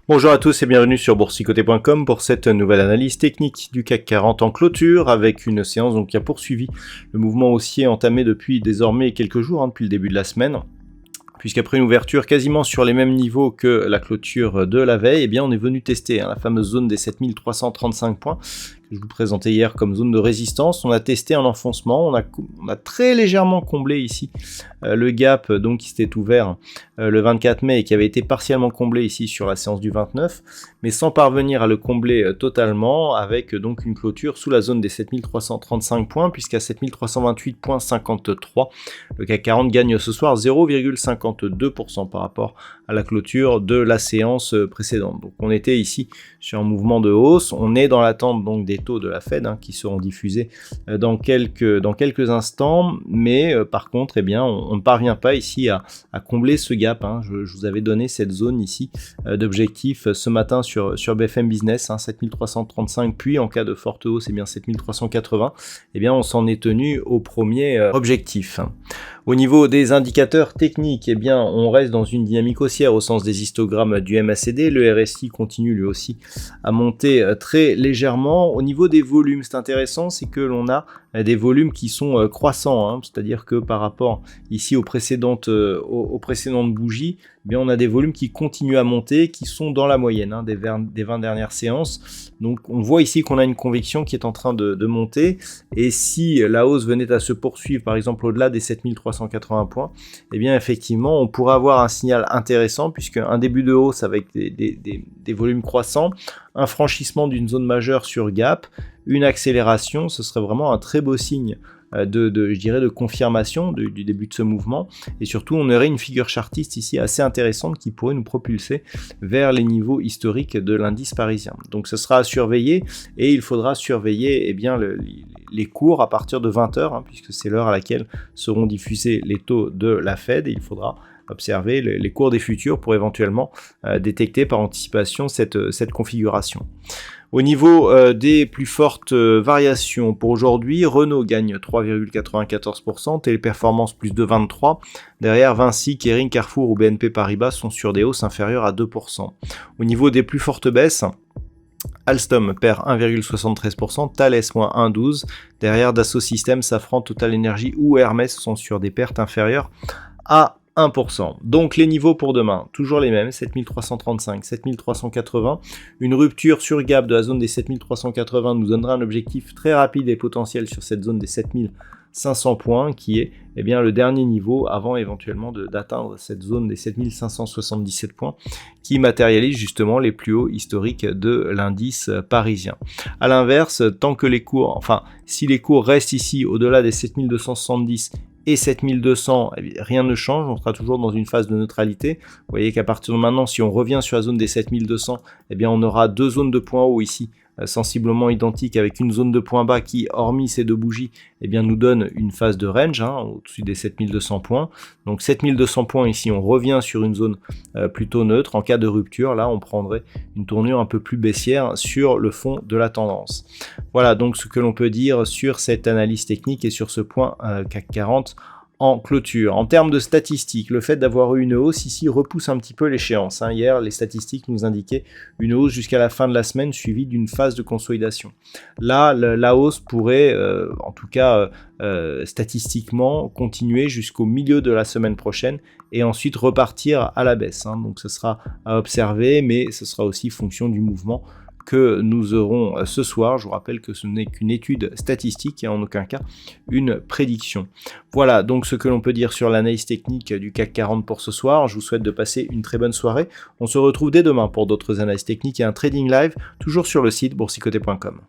Bonjour à tous et bienvenue sur boursicoté.com pour cette nouvelle analyse technique du CAC 40 en clôture avec une séance qui a poursuivi le mouvement haussier entamé depuis désormais quelques jours, depuis le début de la semaine. Puisqu'après une ouverture quasiment sur les mêmes niveaux que la clôture de la veille, eh bien on est venu tester la fameuse zone des 7335 points que je vous présentais hier comme zone de résistance. On a testé un enfoncement, on a très légèrement comblé ici le gap donc qui s'était ouvert le 24 mai et qui avait été partiellement comblé ici sur la séance du 29, mais sans parvenir à le combler totalement, avec donc une clôture sous la zone des 7335 points, puisqu'à 7328,53, le CAC 40 gagne ce soir 0,52% par rapport à la clôture de la séance précédente. Donc on était ici sur un mouvement de hausse, on est dans l'attente donc des taux de la Fed qui seront diffusés dans quelques instants, mais par contre eh bien on ne parvient pas ici à combler ce gap. Je vous avais donné cette zone ici d'objectif ce matin sur BFM Business, 7335, puis en cas de forte hausse, eh bien 7380, eh bien on s'en est tenu au premier objectif. Au niveau des indicateurs techniques, eh bien on reste dans une dynamique haussière au sens des histogrammes du MACD, le RSI continue lui aussi à monter très légèrement. Au niveau des volumes, c'est intéressant, c'est que l'on a des volumes qui sont croissants, c'est-à-dire que par rapport ici aux précédentes bougies, eh bien on a des volumes qui continuent à monter, qui sont dans la moyenne des 20 dernières séances. Donc on voit ici qu'on a une conviction qui est en train de monter, et si la hausse venait à se poursuivre par exemple au-delà des 7380 points, eh bien effectivement on pourrait avoir un signal intéressant, puisque un début de hausse avec des volumes croissants, un franchissement d'une zone majeure sur gap, une accélération, ce serait vraiment un très beau signe de confirmation du début de ce mouvement, et surtout on aurait une figure chartiste ici assez intéressante qui pourrait nous propulser vers les niveaux historiques de l'indice parisien. Donc ce sera à surveiller, et il faudra surveiller les cours à partir de 20h, puisque c'est l'heure à laquelle seront diffusés les taux de la Fed, et il faudra observer les cours des futurs pour éventuellement détecter par anticipation cette configuration. Au niveau des plus fortes variations pour aujourd'hui, Renault gagne 3,94%, Téléperformance plus de 23%, derrière Vinci, Kering, Carrefour ou BNP Paribas sont sur des hausses inférieures à 2%. Au niveau des plus fortes baisses, Alstom perd 1,73%, Thales moins 1,12%, derrière Dassault Systèmes, Safran, Total Energy ou Hermès sont sur des pertes inférieures à 1%. Donc les niveaux pour demain, toujours les mêmes, 7335, 7380. Une rupture sur gap de la zone des 7380 nous donnera un objectif très rapide et potentiel sur cette zone des 7500 points, qui est le dernier niveau avant éventuellement d'atteindre cette zone des 7577 points, qui matérialise justement les plus hauts historiques de l'indice parisien. A l'inverse, tant que si les cours restent ici au-delà des 7270 et 7200, rien ne change, on sera toujours dans une phase de neutralité. Vous voyez qu'à partir de maintenant, si on revient sur la zone des 7200, on aura deux zones de points hauts ici, sensiblement identiques, avec une zone de points bas qui, hormis ces deux bougies, nous donne une phase de range au-dessus des 7200 points. Donc 7200 points ici, on revient sur une zone plutôt neutre. En cas de rupture, là, on prendrait une tournure un peu plus baissière sur le fond de la tendance. Voilà donc ce que l'on peut dire sur cette analyse technique et sur ce point CAC 40 en clôture. En termes de statistiques, le fait d'avoir eu une hausse ici repousse un petit peu l'échéance. Hier, les statistiques nous indiquaient une hausse jusqu'à la fin de la semaine suivie d'une phase de consolidation. Là, la hausse pourrait, en tout cas statistiquement, continuer jusqu'au milieu de la semaine prochaine et ensuite repartir à la baisse. Donc ce sera à observer, mais ce sera aussi fonction du mouvement que nous aurons ce soir. Je vous rappelle que ce n'est qu'une étude statistique et en aucun cas une prédiction. Voilà donc ce que l'on peut dire sur l'analyse technique du CAC 40 pour ce soir. Je vous souhaite de passer une très bonne soirée. On se retrouve dès demain pour d'autres analyses techniques et un trading live, toujours sur le site boursicoté.com.